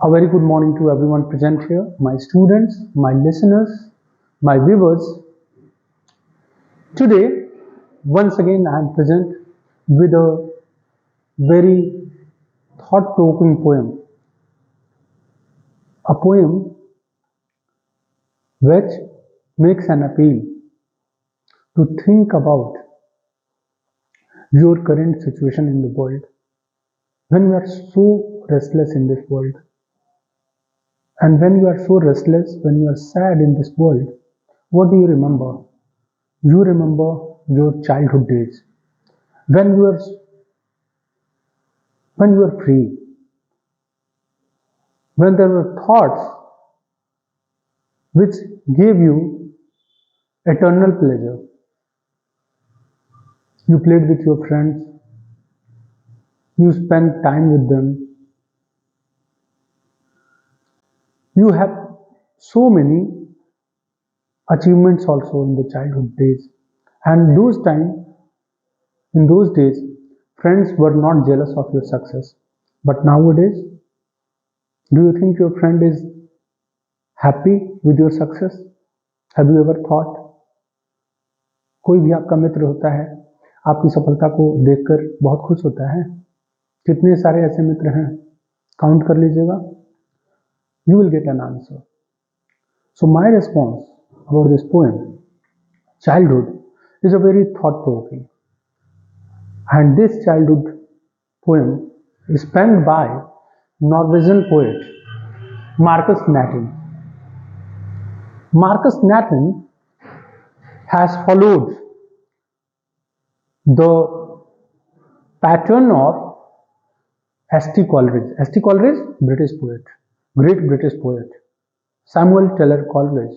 A very good morning to everyone present here, my students, my listeners, my viewers. Today, once again, I am present with a very thought-provoking poem. A poem which makes an appeal to think about your current situation in the world. When you are so restless in this world, and when you are so restless, when you are sad in this world, what do you remember? You remember your childhood days when you were free, when there were thoughts which gave you eternal pleasure. You played with your friends, you spent time with them, you have so many achievements also in the childhood days. And in those days, friends were not jealous of your success. But nowadays, do you think your friend is happy with your success? Have you ever thought? कोई भी आपका मित्र होता है, आपकी सफलता को देखकर बहुत खुश होता है. कितने सारे ऐसे मित्र हैं, काउंट कर लीजिएगा. You will get an answer. So my response about this poem, childhood, is a very thought-provoking. And this childhood poem is penned by Norwegian poet Markus Natten. Markus Natten has followed the pattern of S.T. Coleridge. S.T. Coleridge, British poet, great British poet. Samuel Taylor Coleridge,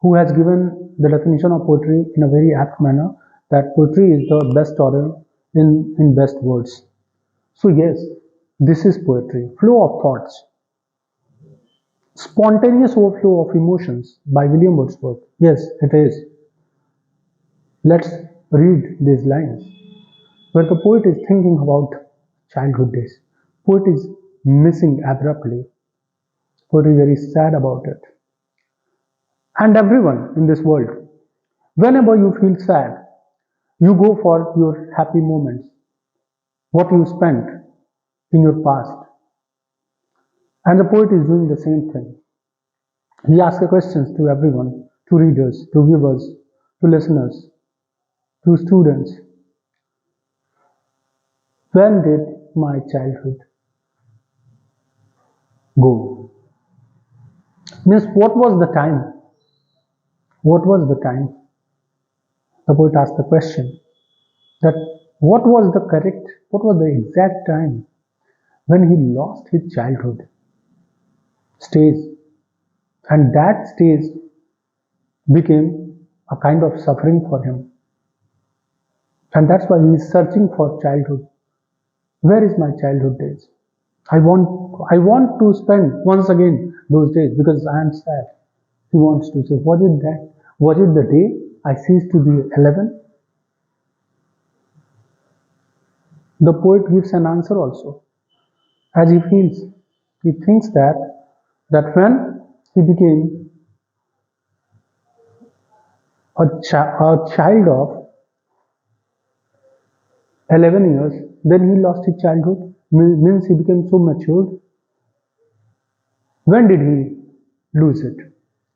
who has given the definition of poetry in a very apt manner, that poetry is the best order in best words. So yes, this is poetry, flow of thoughts, spontaneous overflow of emotions by William Wordsworth. Yes, it is. Let's read these lines, where the poet is thinking about childhood days. Poet is missing abruptly. Poet is very sad about it. And everyone in this world, whenever you feel sad, you go for your happy moments, what you spent in your past. And the poet is doing the same thing. He asks questions to everyone, to readers, to viewers, to listeners, to students. When did my childhood go? Means, what was the time? What was the time? The poet asked the question that what was the exact time when he lost his childhood stage, and that stage became a kind of suffering for him, and that's why he is searching for childhood. Where is my childhood days? I want to spend once again those days because I am sad. He wants to say, was it the day I ceased to be 11? The poet gives an answer also, as he feels. He thinks that when he became a child of 11 years, then he lost his childhood, means he became so matured. When did he lose it?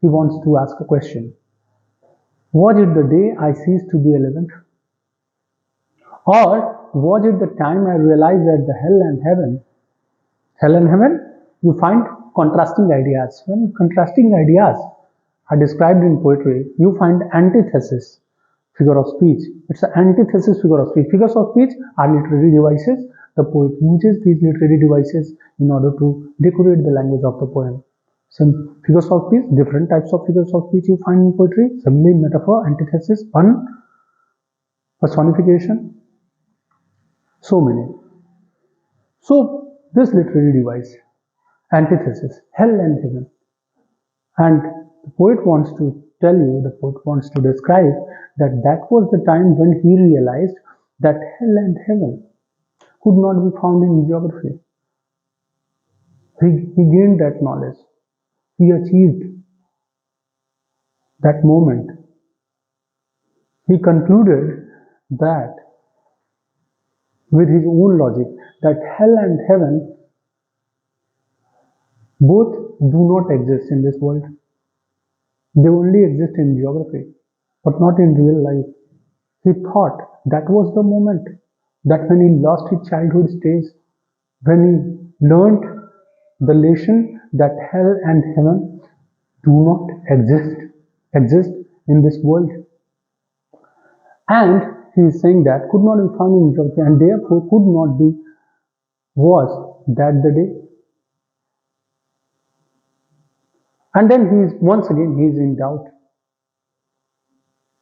He wants to ask a question. Was it the day I ceased to be 11? Or was it the time I realized that the hell and heaven, you find contrasting ideas. When contrasting ideas are described in poetry, you find antithesis figure of speech. It's an antithesis figure of speech. Figures of speech are literary devices. The poet uses these literary devices in order to decorate the language of the poem. Some figures of speech, different types of figures of speech you find in poetry. Simile, metaphor, antithesis, pun, personification, so many. So this literary device, antithesis, hell and heaven. And the poet wants to tell you, the poet wants to describe that was the time when he realized that hell and heaven could not be found in geography. He gained that knowledge. He achieved that moment. He concluded that with his own logic that hell and heaven both do not exist in this world. They only exist in geography, but not in real life. He thought that was the moment that when he lost his childhood days, when he learned the lesson that hell and heaven do not exist in this world. And he is saying that could not be found in geography and therefore could not be was that the day. And then he is once again he is in doubt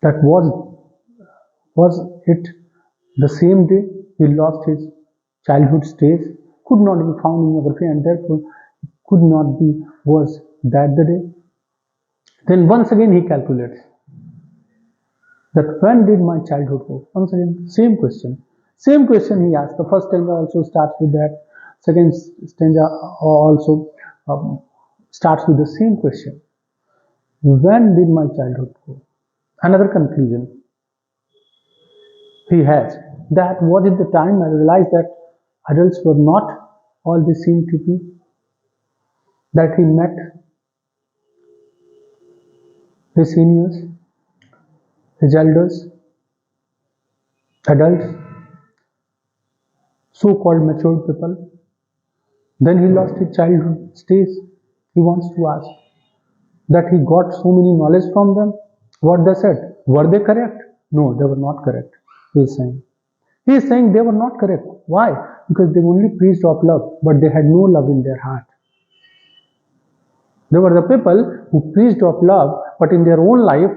that was it the same day he lost his childhood days, could not be found in geography and therefore could not be was that the day. Then once again he calculates that when did my childhood go? Once again, same question. Same question he asked. The first stanza also starts with that. Second stanza also starts with the same question. When did my childhood go? Another conclusion he has that was it the time I realized that adults were not all they seemed to be, that he met his seniors, his elders, adults, so-called matured people. Then he lost his childhood days. He wants to ask that he got so many knowledge from them. What they said, were they correct? No, they were not correct. He is saying. He is saying they were not correct. Why? Because they only preached of love, but they had no love in their heart. They were the people who preached of love, but in their own life,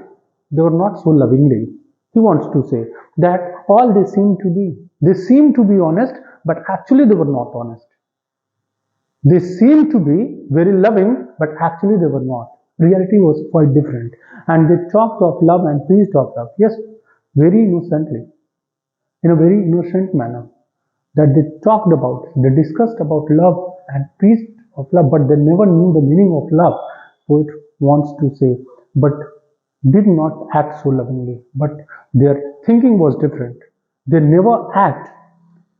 they were not so lovingly. He wants to say that all they seem to be honest, but actually they were not honest. They seemed to be very loving, but actually they were not. Reality was quite different. And they talked of love and preached of love. Yes, very innocently, in a very innocent manner. That they talked about, they discussed about love and preached of love, but they never knew the meaning of love. Poet wants to say, but did not act so lovingly. But their thinking was different. They never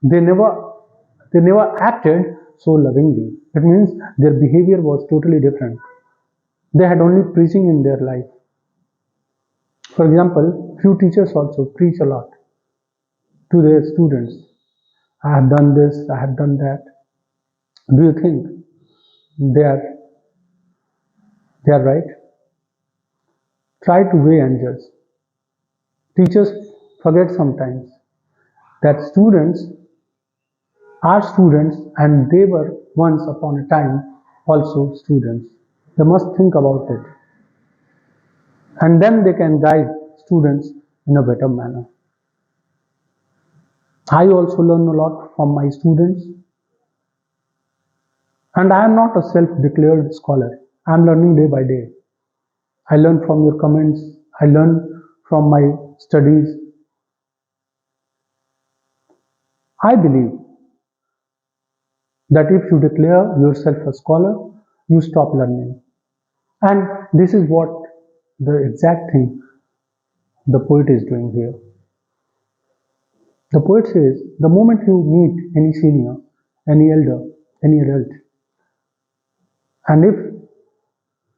they never acted so lovingly. It means their behavior was totally different. They had only preaching in their life. For example, few teachers also preach a lot to their students. I have done this, I have done that. Do you think they are right? Try to weigh and judge. Teachers forget sometimes that students are students and they were once upon a time also students. They must think about it. And then they can guide students in a better manner. I also learn a lot from my students. And I am not a self-declared scholar. I am learning day by day. I learn from your comments. I learn from my studies. I believe that if you declare yourself a scholar, you stop learning. And this is what the exact thing the poet is doing here. The poet says, the moment you meet any senior, any elder, any adult, and if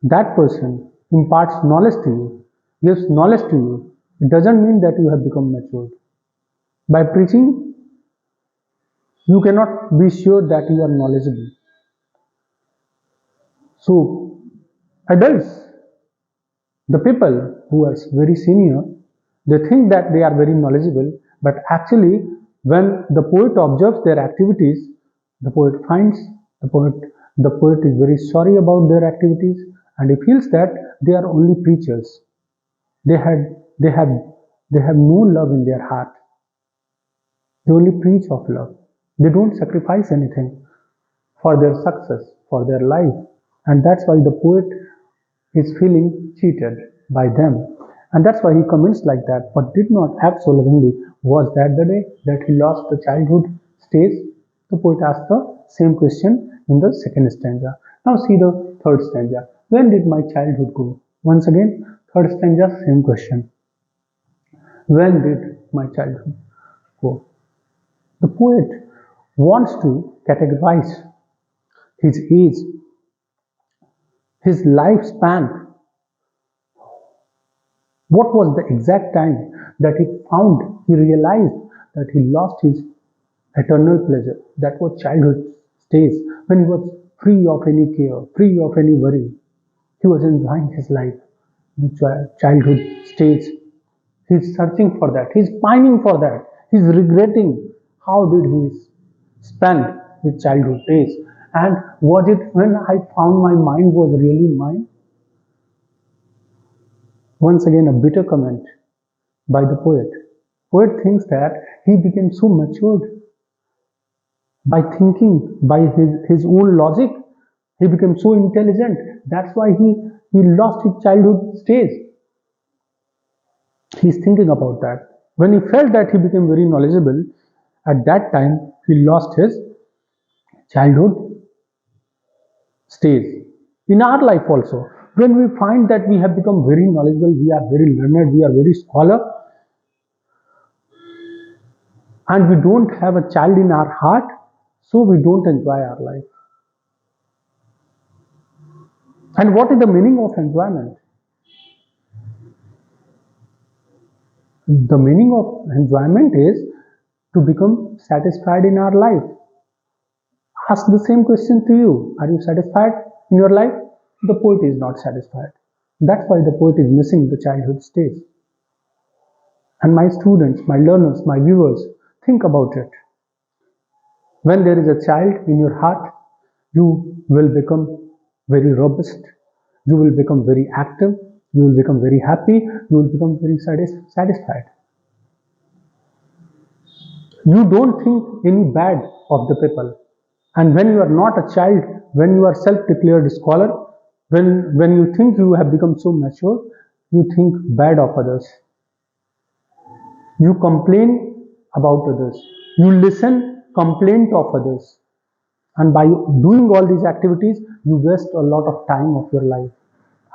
that person imparts knowledge to you, gives knowledge to you, it doesn't mean that you have become matured. By preaching, you cannot be sure that you are knowledgeable. So, adults, the people who are very senior, they think that they are very knowledgeable, but actually, when the poet observes their activities, the poet finds the poet is very sorry about their activities, and he feels that they are only preachers. They have no love in their heart. They only preach of love. They don't sacrifice anything for their success, for their life, and that's why the poet is feeling cheated by them. And that's why he comments like that, but did not act so lovingly. Was that the day that he lost the childhood stage? The poet asked the same question in the second stanza. Now see the third stanza. When did my childhood go? Once again, third stanza, same question. When did my childhood go? The poet wants to categorize his age, his lifespan. What was the exact time that he realized that he lost his eternal pleasure? That was childhood days when he was free of any care, free of any worry. He was enjoying his life. In childhood stage, he's searching for that. He's pining for that. He's regretting how did he spend his childhood days. And was it when I found my mind was really mine? Once again, a bitter comment by the poet. Poet thinks that he became so matured by thinking, by his own logic. He became so intelligent. That's why he lost his childhood stage. He's thinking about that. When he felt that he became very knowledgeable, at that time he lost his childhood stage. In our life also, when we find that we have become very knowledgeable, we are very learned, we are very scholar, and we don't have a child in our heart, so we don't enjoy our life. And what is the meaning of enjoyment? The meaning of enjoyment is to become satisfied in our life. Ask the same question to you. Are you satisfied in your life? The poet is not satisfied. That's why the poet is missing the childhood stage. And my students, my learners, my viewers, think about it. When there is a child in your heart, you will become very robust. You will become very active. You will become very happy. You will become very satisfied. You don't think any bad of the people. And when you are not a child, when you are self-declared scholar, when you think you have become so mature, you think bad of others. You complain about others. You listen complaint of others. And by doing all these activities, you waste a lot of time of your life.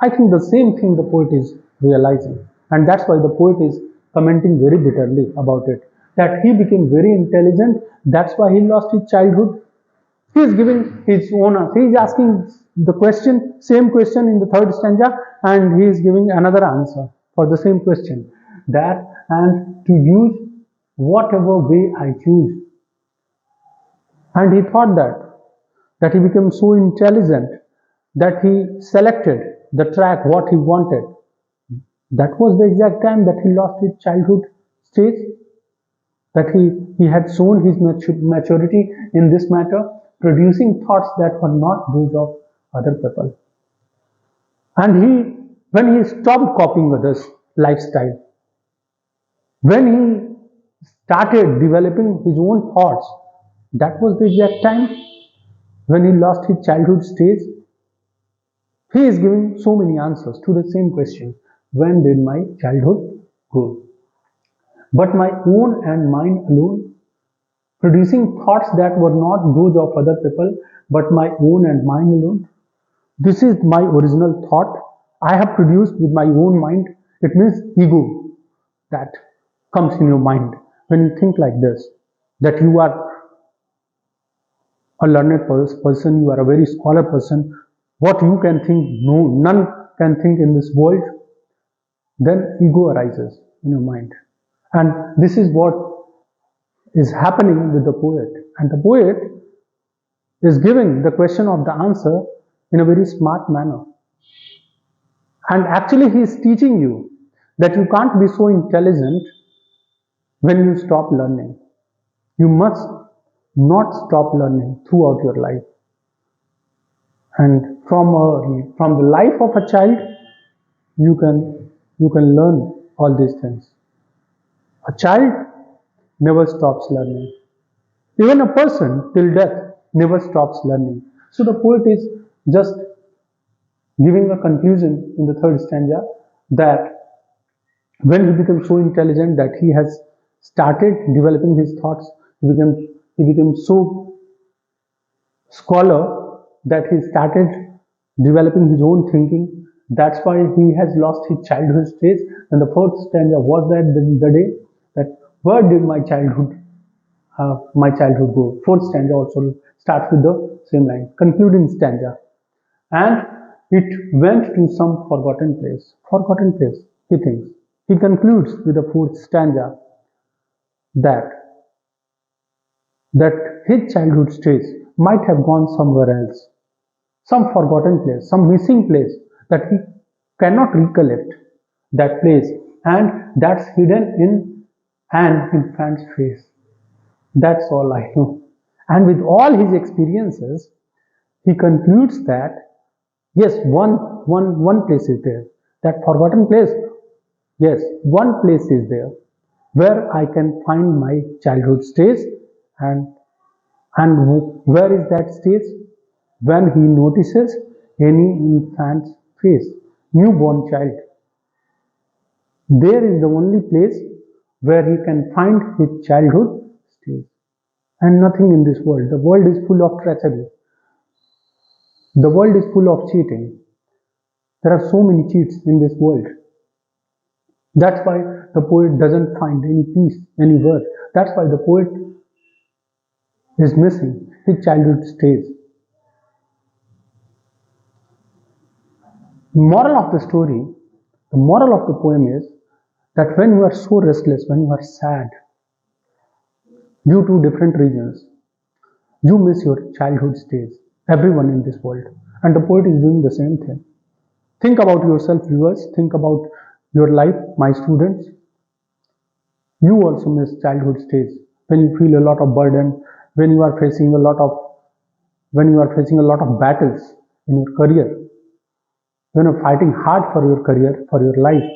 I think the same thing the poet is realizing. And that's why the poet is commenting very bitterly about it. That he became very intelligent, that's why he lost his childhood. He is giving his own answer. He is asking the question, same question in the third stanza, and he is giving another answer for the same question. That and to use whatever way I choose. And he thought that he became so intelligent that he selected the track what he wanted. That was the exact time that he lost his childhood stage, that he had shown his maturity in this matter, producing thoughts that were not those of other people. And when he stopped copying others' lifestyle, when he started developing his own thoughts, that was the exact time when he lost his childhood stage. He is giving so many answers to the same question. When did my childhood go? But my own and mine alone, producing thoughts that were not those of other people, but my own and mine alone. This is my original thought. I have produced with my own mind. It means ego that comes in your mind when you think like this, that you are a learned person, you are a very scholar person. What you can think, no, none can think in this world. Then ego arises in your mind. And this is what is happening with the poet. And the poet is giving the question of the answer in a very smart manner. And actually he is teaching you that you can't be so intelligent when you stop learning. You must not stop learning throughout your life. And from the life of a child, you can learn all these things. A child never stops learning. Even a person till death never stops learning. So the poet is just giving a conclusion in the third stanza that when he became so intelligent that he has started developing his thoughts, he became so scholar that he started developing his own thinking. That's why he has lost his childhood stage. And the fourth stanza was that the day that where did my childhood go? Fourth stanza also starts with the same line, concluding stanza. And it went to some forgotten place. Forgotten place, he thinks. He concludes with the fourth stanza that his childhood stage might have gone somewhere else, some forgotten place, some missing place that he cannot recollect that place, and that's hidden in an infant's face. That's all I know. And with all his experiences, he concludes that yes, one place is there. That forgotten place, yes, one place is there where I can find my childhood stage, and where is that stage? When he notices any infant's face, newborn child. There is the only place where he can find his childhood stage. And nothing in this world. The world is full of treachery. The world is full of cheating. There are so many cheats in this world. That's why the poet doesn't find any peace anywhere. That's why the poet is missing his childhood stage. Moral of the story, the moral of the poem is that when you are so restless, when you are sad, due to different reasons, you miss your childhood stage. Everyone in this world. And the poet is doing the same thing. Think about yourself, viewers. Think about your life, my students. You also miss childhood stage when you feel a lot of burden, when you are facing a lot of battles in your career, when you're fighting hard for your career, for your life.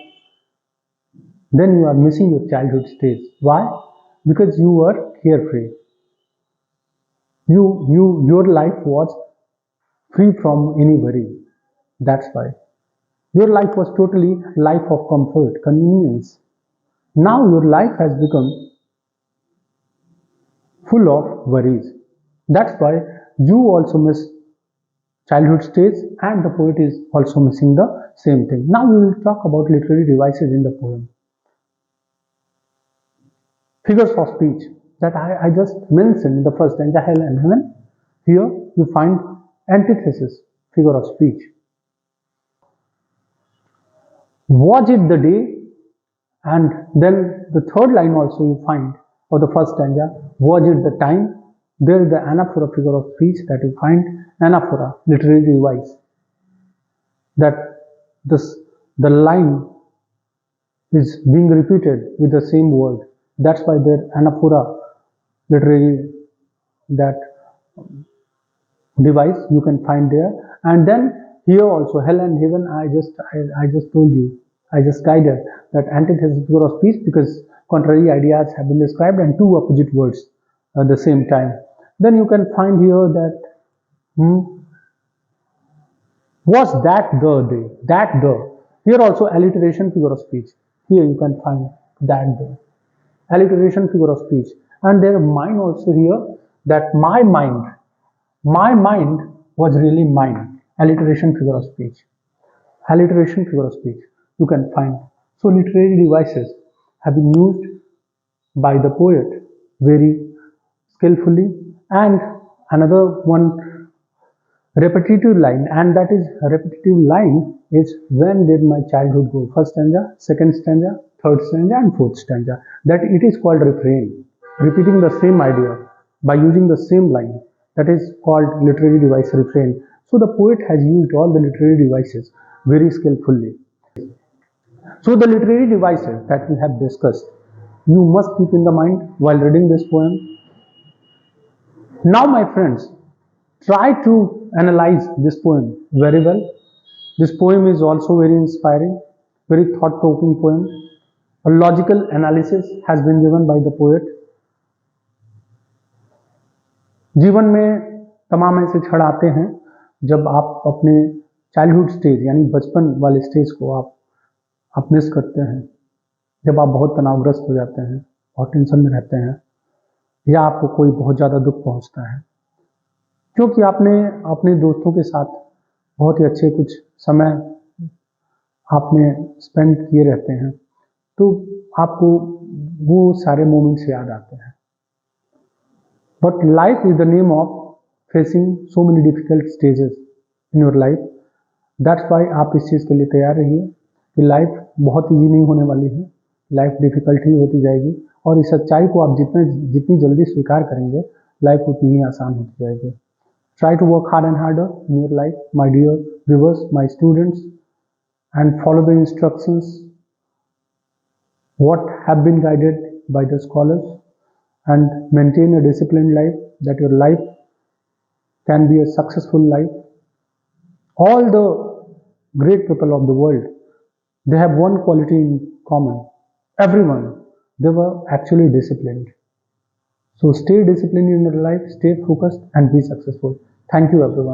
Then you are missing your childhood stage. Why? Because you were carefree. Your life was free from any worry. That's why. Your life was totally life of comfort, convenience. Now your life has become full of worries. That's why you also miss childhood stage, and the poet is also missing the same thing. Now we will talk about literary devices in the poem. Figures of speech that I just mentioned in the first stanza, hell and heaven. Here you find antithesis, figure of speech. Was it the day? And then the third line also you find, or the first stanza, was it the time? There is the anaphora, figure of speech, that you find anaphora, literary device. That the line is being repeated with the same word. That's why there anaphora, literary, that device you can find there. And then here also hell and heaven, I just told you, I just guided that antithesis, figure of speech, because contrary ideas have been described and two opposite words at the same time. Then you can find here that was that the day, that the. Here also alliteration, figure of speech. Here you can find that the. Alliteration, figure of speech. And there mine also here, that my mind was really mine. Alliteration, figure of speech. Alliteration, figure of speech. You can find. So literary devices have been used by the poet very skillfully. And another one repetitive line, and that is repetitive line is when did my childhood go? First stanza, second stanza, third stanza, and fourth stanza. That it is called refrain, repeating the same idea by using the same line. That is called literary device, refrain. So the poet has used all the literary devices very skillfully. So the literary devices that we have discussed, you must keep in the mind while reading this poem. Now my friends, try to analyze this poem very well. This poem is also very inspiring, very thought-provoking poem. A logical analysis has been given by the poet. जीवन में तमाम ऐसे क्षण आते हैं जब आप अपने चाइल्डहुड स्टेज यानी बचपन वाले स्टेज को आप मिस करते हैं, जब आप बहुत तनावग्रस्त हो जाते हैं, बहुत टेंशन में रहते हैं, या आपको कोई बहुत ज़्यादा दुख पहुंचता है। क्योंकि आपने अपने दोस्तों के साथ बहुत ही अच्छे कुछ समय आपने स्पेंड किए रहते हैं, तो आपको वो सारे मोमेंट्स याद आते हैं। But life is the name of facing so many difficult stages in your life. That's why आप इस चीज़ के लिए तैयार रहिए कि लाइफ बहुत ईजी नहीं होने वाली है, लाइफ डिफिकल्ट ही होती जाएगी, और इस सच्चाई को आप जितनी जल्दी स्वीकार करेंगे, लाइफ उतनी ही आसान होती जाएगी। Try to work hard and harder in your life, my dear viewers, my students, and follow the instructions what have been guided by the scholars, and maintain a disciplined life, that your life can be a successful life. All the great people of the world, they have one quality in common. Everyone, they were actually disciplined. So stay disciplined in your life, stay focused, and be successful. Thank you, everyone.